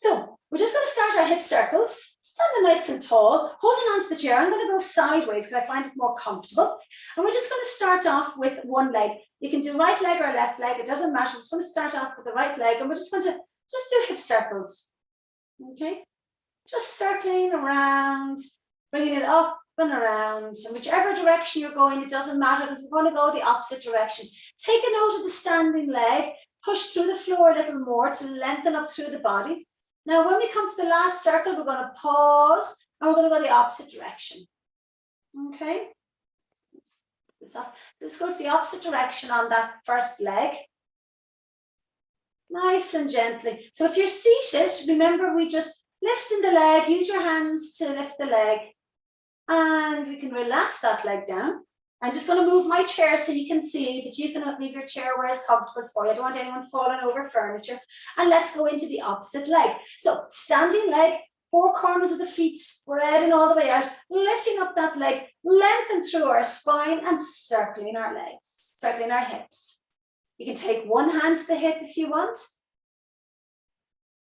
So we're just going to start our hip circles, standing nice and tall, holding onto the chair. I'm going to go sideways because I find it more comfortable. And we're just going to start off with one leg. You can do right leg or left leg, it doesn't matter. We're just going to start off with the right leg and we're just going to do hip circles. Okay, just circling around, bringing it up and around. And whichever direction you're going, it doesn't matter because we're going to go the opposite direction. Take a note of the standing leg, push through the floor a little more to lengthen up through the body. Now, when we come to the last circle, we're going to pause and we're going to go the opposite direction. Okay, let's go to the opposite direction on that first leg. Nice and gently. So if you're seated, remember we just lifting the leg, use your hands to lift the leg, and we can relax that leg down. I'm just going to move my chair so you can see, but you can leave your chair where it's comfortable for you. I don't want anyone falling over furniture. And let's go into the opposite leg. So standing leg, four corners of the feet spreading all the way out, lifting up that leg, lengthen through our spine and circling our legs, circling our hips. You can take one hand to the hip if you want,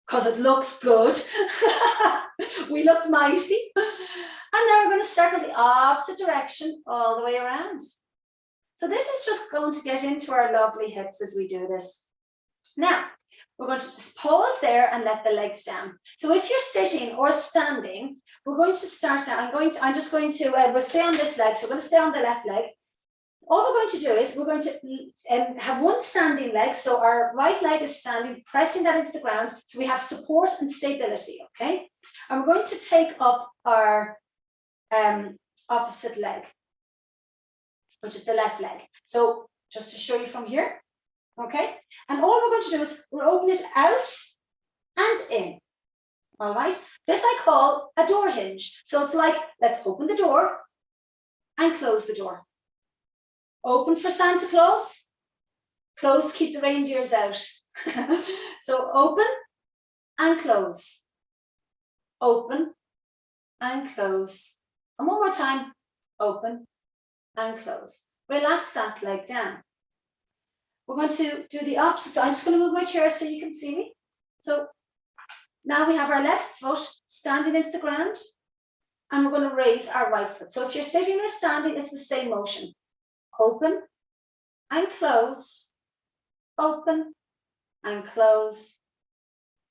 because it looks good. We look mighty. And now we're going to circle the opposite direction all the way around. So this is just going to get into our lovely hips as we do this. Now, we're going to just pause there and let the legs down. So if you're sitting or standing, we're going to start now. I'm just going to, we'll stay on this leg. So we're going to stay on the left leg. All we're going to do is we're going to have one standing leg. So our right leg is standing, pressing that into the ground. So we have support and stability, okay? And we're going to take up our opposite leg, which is the left leg. So just to show you from here, okay? And all we're going to do is we'll open it out and in, all right? This I call a door hinge. So it's like, let's open the door and close the door. Open for Santa Claus, close to keep the reindeers out. So open and close, open and close. And one more time, open and close. Relax that leg down. We're going to do the opposite. So I'm just going to move my chair so you can see me. So now we have our left foot standing into the ground and we're going to raise our right foot. So if you're sitting or standing, it's the same motion. Open and close, open and close,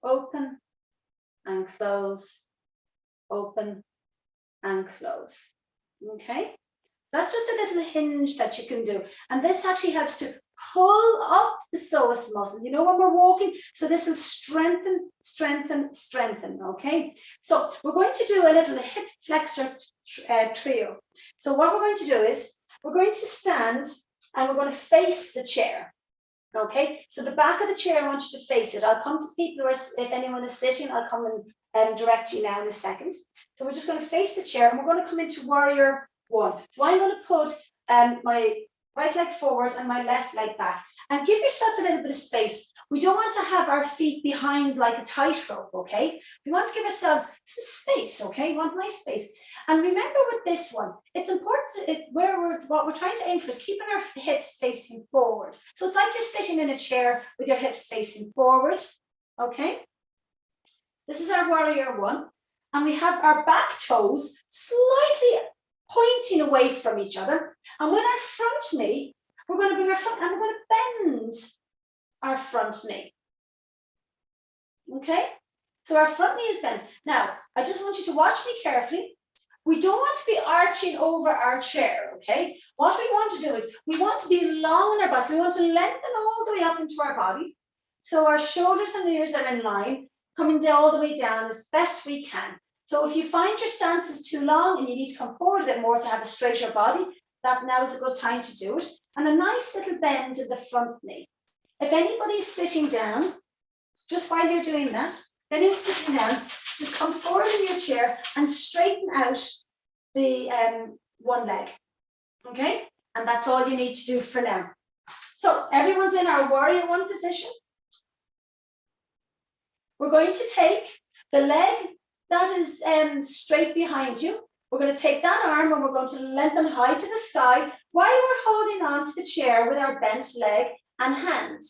open and close, open and close. Okay, that's just a little hinge that you can do. And this actually helps to pull up the psoas muscle, you know, when we're walking. So this will strengthen, strengthen, strengthen. Okay, so we're going to do a little hip flexor trio. So what we're going to do is we're going to stand and we're going to face the chair. Okay, so the back of the chair, I want you to face it. I'll come to people who are, if anyone is sitting, I'll come and direct you now in a second. So we're just going to face the chair and we're going to come into warrior one. So I'm going to put my right leg forward and my left leg back. And give yourself a little bit of space. We don't want to have our feet behind like a tightrope, okay? We want to give ourselves some space, okay? We want nice space. And remember with this one, it's important what we're trying to aim for is keeping our hips facing forward. So it's like you're sitting in a chair with your hips facing forward, okay? This is our warrior one. And we have our back toes slightly pointing away from each other. And with our front knee, we're going to bring our front and we're going to bend our front knee. Okay, so our front knee is bent. Now, I just want you to watch me carefully. We don't want to be arching over our chair, okay? What we want to do is we want to be long in our body. So we want to lengthen all the way up into our body. So our shoulders and ears are in line, coming down all the way down as best we can. So if you find your stance is too long and you need to come forward a bit more to have a straighter body, that now is a good time to do it. And a nice little bend in the front knee. If anybody's sitting down, just while you're doing that, then you're sitting down, just come forward in your chair and straighten out the one leg. Okay? And that's all you need to do for now. So everyone's in our warrior one position. We're going to take the leg that is straight behind you. We're going to take that arm and we're going to lengthen high to the sky while we're holding on to the chair with our bent leg and hand.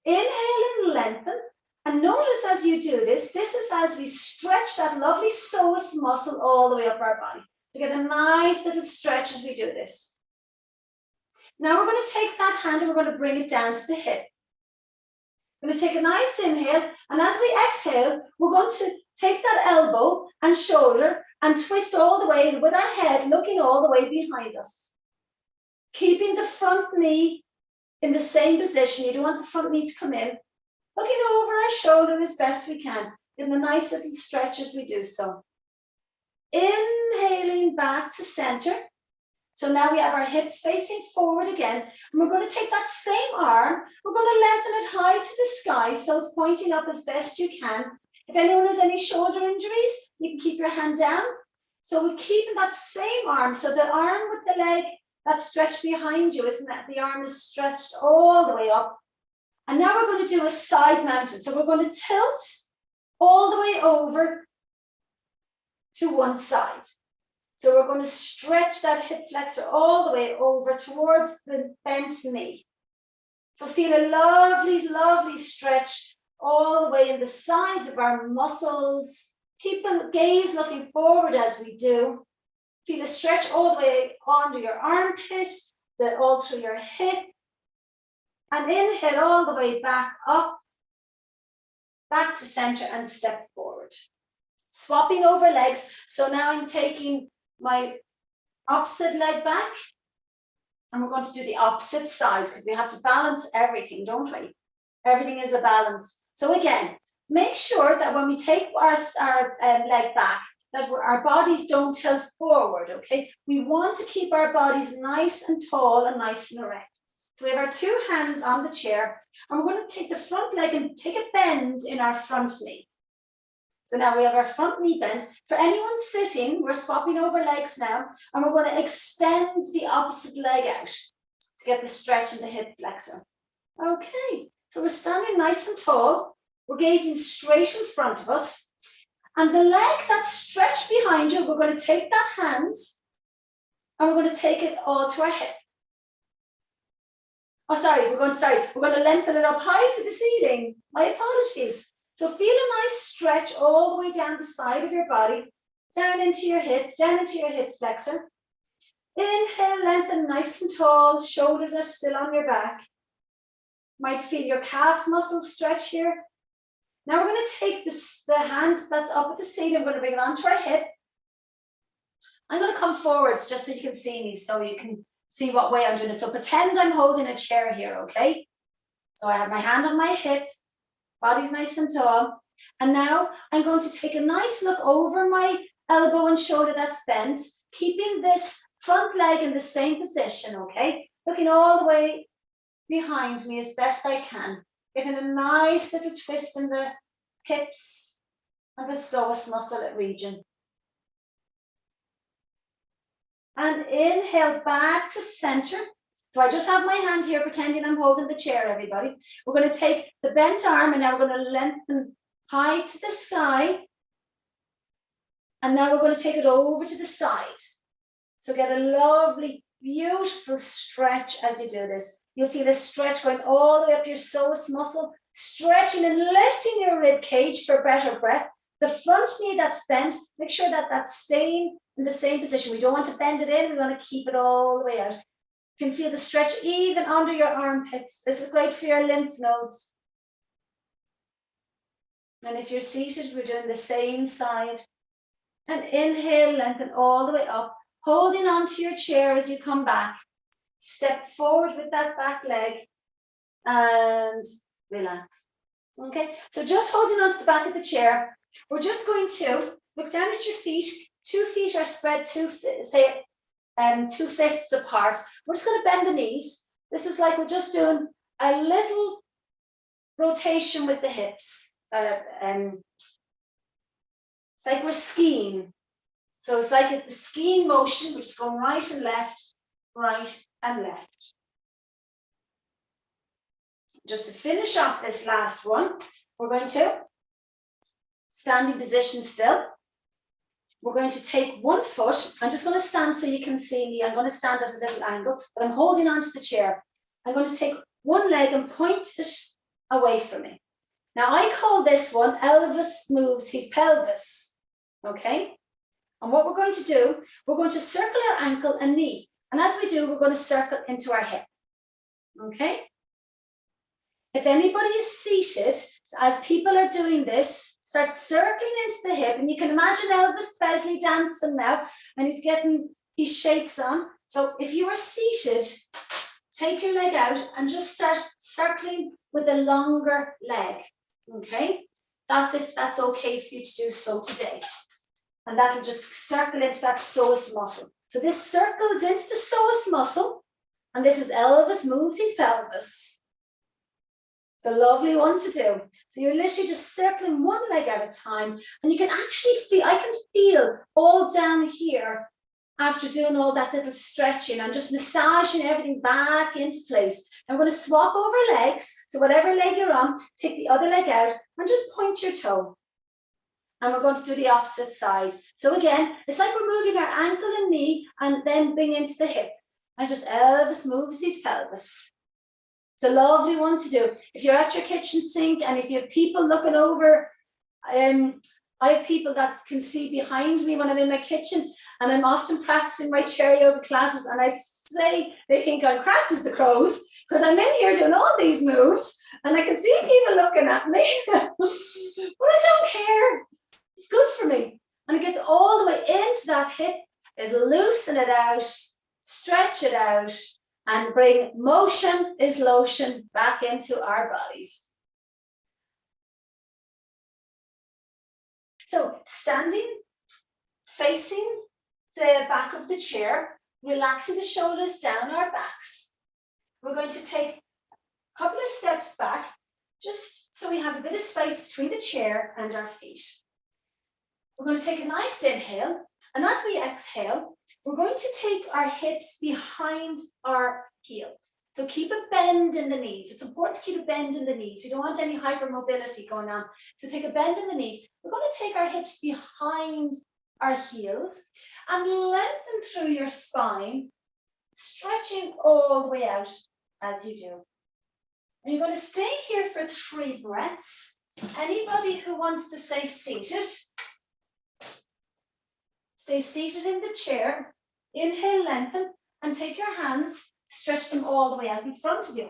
Inhale and lengthen And notice as you do this, this is as we stretch that lovely psoas muscle all the way up our body. We get a nice little stretch as we do this. Now we're going to take that hand and we're going to bring it down to the hip. We're going to take a nice inhale, and as we exhale, we're going to take that elbow and shoulder and twist all the way with our head looking all the way behind us. Keeping the front knee in the same position. You don't want the front knee to come in. Looking over our shoulder as best we can, giving a nice little stretch as we do so. Inhaling back to center. So now we have our hips facing forward again, and we're going to take that same arm, we're going to lengthen it high to the sky so it's pointing up as best you can. If anyone has any shoulder injuries, you can keep your hand down. So we're keeping that same arm, so the arm with the leg that's stretched behind you, isn't that? The arm is stretched all the way up. And now we're going to do a side mountain. So we're going to tilt all the way over to one side. So we're going to stretch that hip flexor all the way over towards the bent knee. So feel a lovely, lovely stretch all the way in the sides of our muscles. Keep the gaze looking forward as we do. Feel a stretch all the way under your armpit, all through your hip. And inhale all the way back up, back to center and step forward. Swapping over legs. So now I'm taking my opposite leg back, and we're going to do the opposite side because we have to balance everything, don't we? Everything is a balance. So again, make sure that when we take our leg back, that our bodies don't tilt forward, okay? We want to keep our bodies nice and tall and nice and erect. So we have our two hands on the chair, and we're going to take the front leg and take a bend in our front knee. So now we have our front knee bent. For anyone sitting, we're swapping over legs now, and we're going to extend the opposite leg out to get the stretch in the hip flexor. Okay, so we're standing nice and tall. We're gazing straight in front of us. And the leg that's stretched behind you, we're going to take that hand, and we're going to take it all to our hip. We're going to lengthen it up high to the ceiling. My apologies. So feel a nice stretch all the way down the side of your body, down into your hip flexor. Inhale, lengthen nice and tall, shoulders are still on your back. Might feel your calf muscles stretch here. Now we're going to take the hand that's up at the seat, I'm going to bring it onto our hip. I'm going to come forwards just so you can see me, so you can see what way I'm doing it. So pretend I'm holding a chair here, okay? So I have my hand on my hip, body's nice and tall. And now I'm going to take a nice look over my elbow and shoulder that's bent, keeping this front leg in the same position, okay? Looking all the way behind me as best I can. Getting a nice little twist in the hips and the psoas muscle region. And inhale back to center. So I just have my hand here pretending I'm holding the chair, everybody. We're going to take the bent arm and now we're going to lengthen high to the sky. And now we're going to take it over to the side. So get a lovely, beautiful stretch as you do this. You'll feel a stretch going all the way up your psoas muscle, stretching and lifting your rib cage for better breath. The front knee that's bent, make sure that that's staying in the same position. We don't want to bend it in, we want to keep it all the way out. You can feel the stretch even under your armpits. This is great for your lymph nodes. And if you're seated, we're doing the same side. And inhale, lengthen all the way up, holding onto your chair as you come back. Step forward with that back leg and relax. Okay, so just holding onto the back of the chair, we're just going to look down at your feet. 2 feet are spread, two fists apart. We're just going to bend the knees. This is like we're just doing a little rotation with the hips. It's like we're skiing. So it's like a skiing motion, we're just going right and left, right and left. Just to finish off this last one, we're going to standing position still. We're going to take one foot. I'm just going to stand so you can see me. I'm going to stand at a little angle, but I'm holding onto the chair. I'm going to take one leg and point it away from me. Now I call this one Elvis moves his pelvis, okay? And what we're going to do, we're going to circle our ankle and knee. And as we do, we're going to circle into our hip, okay? If anybody is seated, as people are doing this, start circling into the hip. And you can imagine Elvis Presley dancing now, and he's getting his shakes on. So if you are seated, take your leg out and just start circling with a longer leg, okay? That's if that's okay for you to do so today. And that'll just circle into that psoas muscle. So this circles into the psoas muscle, and this is Elvis moves his pelvis. It's a lovely one to do. So you're literally just circling one leg at a time, and you can actually feel, I can feel all down here after doing all that little stretching. I'm just massaging everything back into place. I'm going to swap over legs. So whatever leg you're on, take the other leg out and just point your toe. And we're going to do the opposite side. So again, it's like we're moving our ankle and knee and then bring into the hip. And just Elvis moves his pelvis. It's a lovely one to do. If you're at your kitchen sink and if you have people looking over, I have people that can see behind me when I'm in my kitchen, and I'm often practicing my chair yoga classes, and I say they think I'm cracked as the crows because I'm in here doing all these moves and I can see people looking at me, but I don't care. It's good for me. And it gets all the way into that hip, is loosen it out, stretch it out, and bring motion is lotion back into our bodies. So standing, facing the back of the chair, relaxing the shoulders down our backs. We're going to take a couple of steps back, just so we have a bit of space between the chair and our feet. We're going to take a nice inhale, and as we exhale, we're going to take our hips behind our heels. So keep a bend in the knees. It's important to keep a bend in the knees. We don't want any hypermobility going on. So take a bend in the knees. We're going to take our hips behind our heels and lengthen through your spine, stretching all the way out as you do. And you're going to stay here for 3 breaths. Anybody who wants to stay seated, stay seated in the chair. Inhale, lengthen, and take your hands, stretch them all the way out in front of you.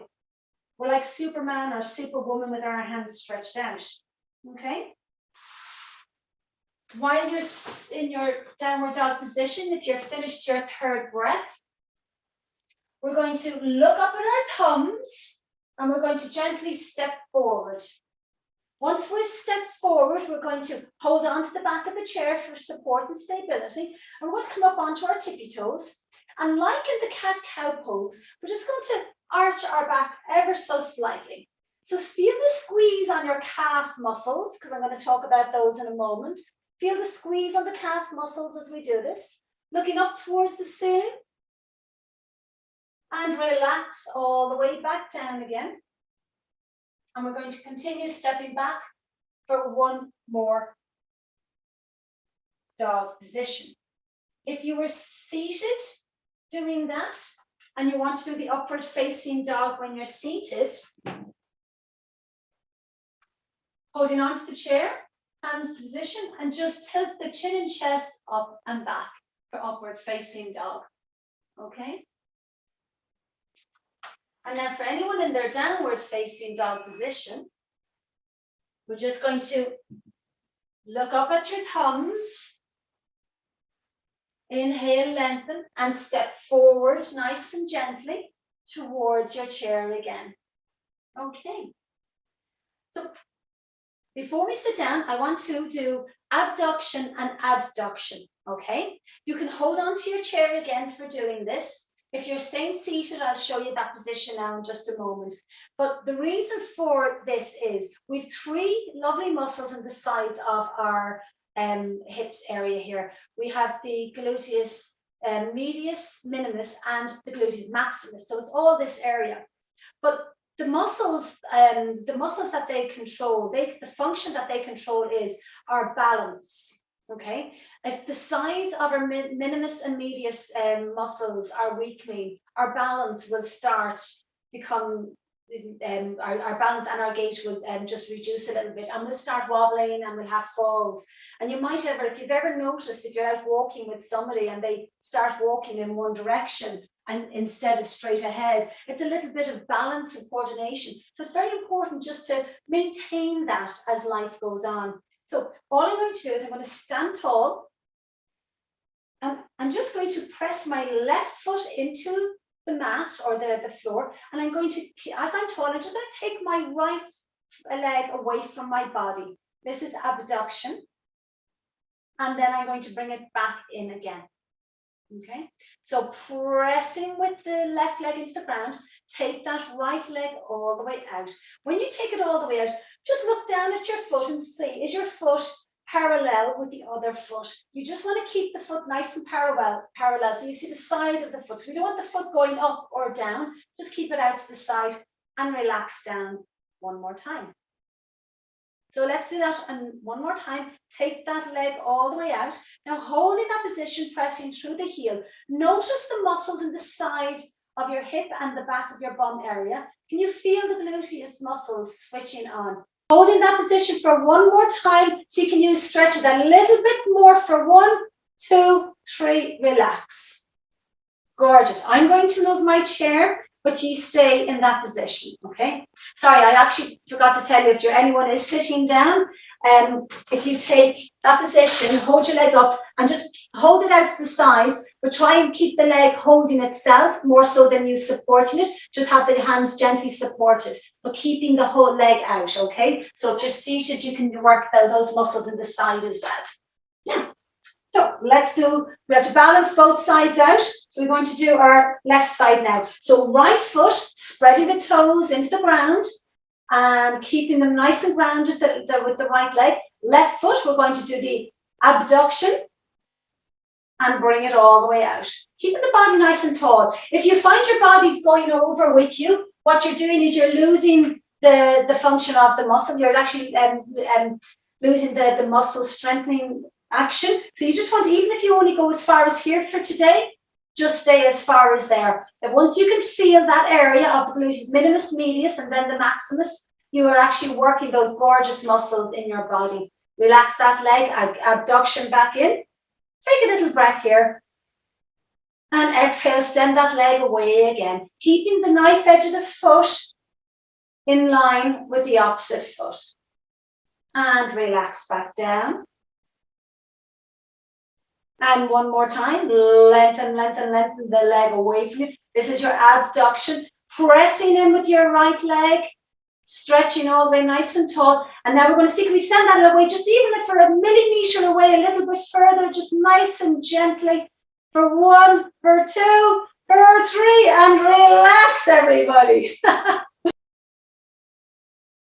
We're like Superman or Superwoman with our hands stretched out, okay? While you're in your downward dog position, if you're finished your 3rd breath, we're going to look up at our thumbs and we're going to gently step forward. Once we step forward, we're going to hold on to the back of the chair for support and stability. And we're going to come up onto our tippy toes. And like in the cat-cow pose, we're just going to arch our back ever so slightly. So feel the squeeze on your calf muscles, because I'm going to talk about those in a moment. Feel the squeeze on the calf muscles as we do this. Looking up towards the ceiling. And relax all the way back down again. And we're going to continue stepping back for 1 more dog position. If you were seated doing that, and you want to do the upward facing dog when you're seated, holding onto the chair, hands to position, and just tilt the chin and chest up and back for upward facing dog, okay? And now for anyone in their downward facing dog position, we're just going to look up at your thumbs, inhale, lengthen, and step forward nice and gently towards your chair again. Okay. So before we sit down, I want to do abduction and adduction, okay? You can hold on to your chair again for doing this. If you're staying seated, I'll show you that position now in just a moment. But the reason for this is we've 3 lovely muscles in the sides of our hips area here. We have the gluteus medius, minimus, and the gluteus maximus. So it's all this area. But the muscles that they control, the function that they control is our balance. Okay, if the sides of our minimus and medius muscles are weakening, our balance will start become our balance and our gait will just reduce a little bit, and we'll start wobbling and we'll have falls. And you might ever, if you've ever noticed, if you're out walking with somebody and they start walking in one direction and instead of straight ahead, it's a little bit of balance and coordination. So it's very important just to maintain that as life goes on. So all I'm going to do is I'm going to stand tall, and I'm just going to press my left foot into the mat or the floor, and I'm going to, as I'm tall, I'm just going to take my right leg away from my body. This is abduction, and then I'm going to bring it back in again. Okay, so pressing with the left leg into the ground, take that right leg all the way out. When you take it all the way out, just look down at your foot and see, is your foot parallel with the other foot? You just want to keep the foot nice and parallel. So you see the side of the foot. So we don't want the foot going up or down. Just keep it out to the side and relax down one more time. So let's do that, and one more time. Take that leg all the way out. Now holding that position, pressing through the heel. Notice the muscles in the side of your hip and the back of your bum area. Can you feel the gluteus muscles switching on? Holding that position for one more time, so you can use stretch it a little bit more for 1, 2, 3, relax. Gorgeous. I'm going to move my chair, but you stay in that position, okay? Sorry, I actually forgot to tell you, if anyone is sitting down, if you take that position, hold your leg up and just hold it out to the side, but try and keep the leg holding itself more so than you supporting it. Just have the hands gently supported, but keeping the whole leg out, okay? So if you're seated, you can work those muscles in the side as well. Yeah. So we have to balance both sides out. So we're going to do our left side now. So right foot, spreading the toes into the ground and keeping them nice and grounded with the right leg. Left foot, we're going to do the abduction and bring it all the way out. Keeping the body nice and tall. If you find your body's going over with you, what you're doing is you're losing the function of the muscle. You're actually losing the muscle strengthening action. So you just want to, even if you only go as far as here for today, just stay as far as there. And once you can feel that area of the gluteus minimus, medius, and then the maximus, you are actually working those gorgeous muscles in your body. Relax that leg, abduction back in. Take a little breath here. And exhale, send that leg away again. Keeping the knife edge of the foot in line with the opposite foot. And relax back down. And one more time, lengthen the leg away from you. This is your abduction. Pressing in with your right leg, stretching all the way nice and tall. And now we're going to see, can we send that away, just even for a millimeter away, a little bit further, just nice and gently. For 1, for 2, for 3, and relax, everybody.